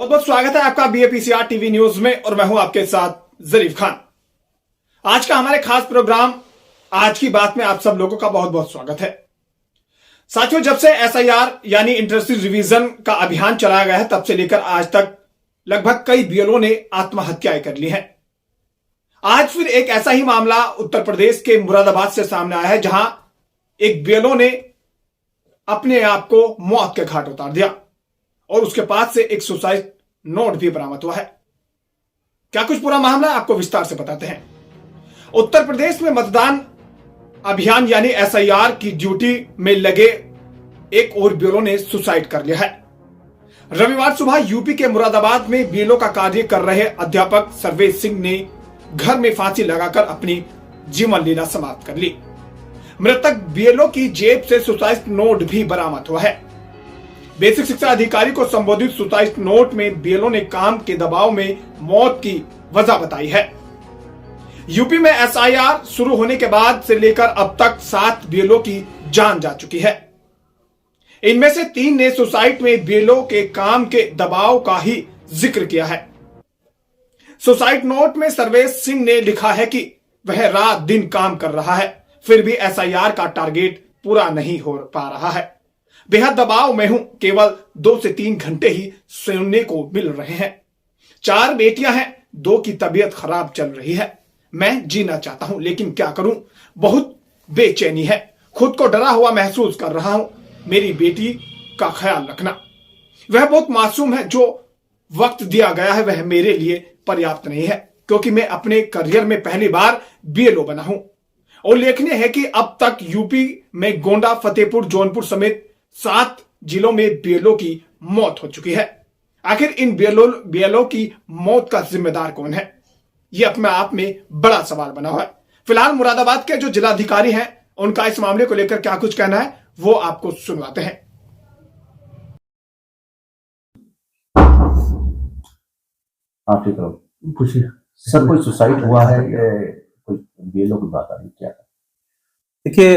बहुत बहुत स्वागत है आपका BAPCR टीवी न्यूज में और मैं हूं आपके साथ जरीफ खान। आज का हमारे खास प्रोग्राम आज की बात में आप सब लोगों का बहुत बहुत स्वागत है। साथियों, जब से SIR यानी इंटरेस्टेड रिवीजन का अभियान चलाया गया है तब से लेकर आज तक लगभग कई BLO ने आत्महत्याएं कर ली हैं। आज फिर एक ऐसा ही मामला उत्तर प्रदेश के मुरादाबाद से सामने आया है, जहां एक BLO ने अपने आप को मौत के घाट उतार दिया और उसके पास से एक सुसाइड नोट भी बरामद हुआ है। क्या कुछ पूरा मामला आपको विस्तार से बताते हैं। उत्तर प्रदेश में मतदान अभियान यानी SIR की ड्यूटी में लगे एक और BLO ने सुसाइड कर लिया है। रविवार सुबह यूपी के मुरादाबाद में BLO का कार्य कर रहे अध्यापक सर्वेश सिंह ने घर में फांसी लगाकर अपनी जीवन लीला समाप्त कर ली। मृतक BLO की जेब से सुसाइड नोट भी बरामद हुआ है। बेसिक शिक्षा अधिकारी को संबोधित सुसाइड नोट में BLO ने काम के दबाव में मौत की वजह बताई है। यूपी में SIR शुरू होने के बाद से लेकर अब तक 7 BLO की जान जा चुकी है। इनमें से 3 ने सुसाइड में BLO के काम के दबाव का ही जिक्र किया है। सुसाइड नोट में सर्वेश सिंह ने लिखा है कि वह रात दिन काम कर रहा है, फिर भी SIR का टारगेट पूरा नहीं हो पा रहा है। बेहद दबाव में हूं, केवल 2 से 3 घंटे ही सोने को मिल रहे हैं। 4 बेटियां हैं, 2 की तबीयत खराब चल रही है। मैं जीना चाहता हूं लेकिन क्या करूं, बहुत बेचैनी है, खुद को डरा हुआ महसूस कर रहा हूं। मेरी बेटी का ख्याल रखना। वह बहुत मासूम है, जो वक्त दिया गया है वह मेरे लिए पर्याप्त नहीं है, क्योंकि मैं अपने करियर में पहली बार BLO बना हूं। और उल्लेखनीय है कि अब तक यूपी में गोंडा, फतेहपुर, जौनपुर समेत 7 जिलों में BLO की मौत हो चुकी है। आखिर इन BLO की मौत का जिम्मेदार कौन है, यह अपने आप में बड़ा सवाल बना हुआ है। फिलहाल मुरादाबाद के जो जिलाधिकारी हैं उनका इस मामले को लेकर क्या कुछ कहना है वो आपको सुनवाते हैं। हाँ ठीक है, पूछिए सर। कोई सुसाइड हुआ है, कोई BLO की बात आ रही क्या? देखिए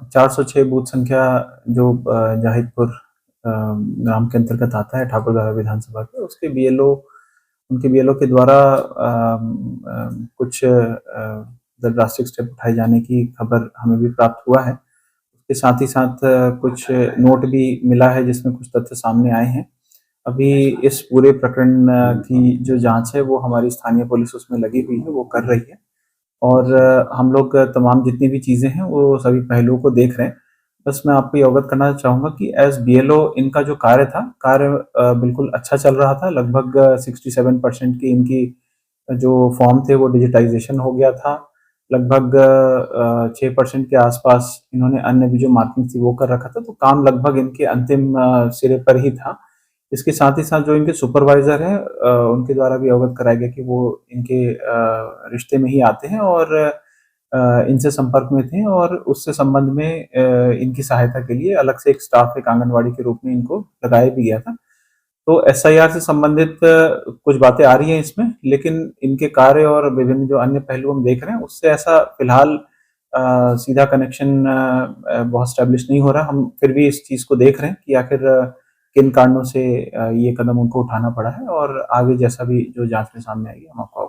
406 बूथ संख्या जो जाहिदपुर ग्राम के अंतर्गत आता है ठाकुरगांव विधानसभा के, उसके उनके BLO के द्वारा कुछ ड्रास्टिक स्टेप उठाए जाने की खबर हमें भी प्राप्त हुआ है। उसके साथ ही साथ कुछ नोट भी मिला है जिसमें कुछ तथ्य सामने आए हैं। अभी इस पूरे प्रकरण की जो जांच है वो हमारी स्थानीय पुलिस उसमें लगी हुई है, वो कर रही है। और हम लोग तमाम जितनी भी चीज़ें हैं वो सभी पहलुओं को देख रहे हैं। बस मैं आपको अवगत करना चाहूँगा कि एज BLO इनका जो कार्य बिल्कुल अच्छा चल रहा था। लगभग 67% की इनकी जो फॉर्म थे वो डिजिटाइजेशन हो गया था। लगभग 6% के आसपास इन्होंने अन्य भी जो मार्किंग थी वो कर रखा था, तो काम लगभग इनके अंतिम सिरे पर ही था। इसके साथ ही साथ जो इनके सुपरवाइजर हैं उनके द्वारा भी अवगत कराया गया कि वो इनके रिश्ते में ही आते हैं और इनसे संपर्क में थे, और उससे संबंध में इनकी सहायता के लिए अलग से एक स्टाफ, एक आंगनवाड़ी के रूप में इनको लगाया भी गया था। तो SIR से संबंधित कुछ बातें आ रही हैं इसमें, लेकिन इनके कार्य और विभिन्न जो अन्य पहलू हम देख रहे हैं उससे ऐसा फिलहाल सीधा कनेक्शन बहुत स्टैब्लिश नहीं हो रहा। हम फिर भी इस चीज़ को देख रहे हैं कि आखिर किन कारणों से ये कदम उनको उठाना पड़ा है, और आगे जैसा भी जो जांच में सामने आएगी हम आपको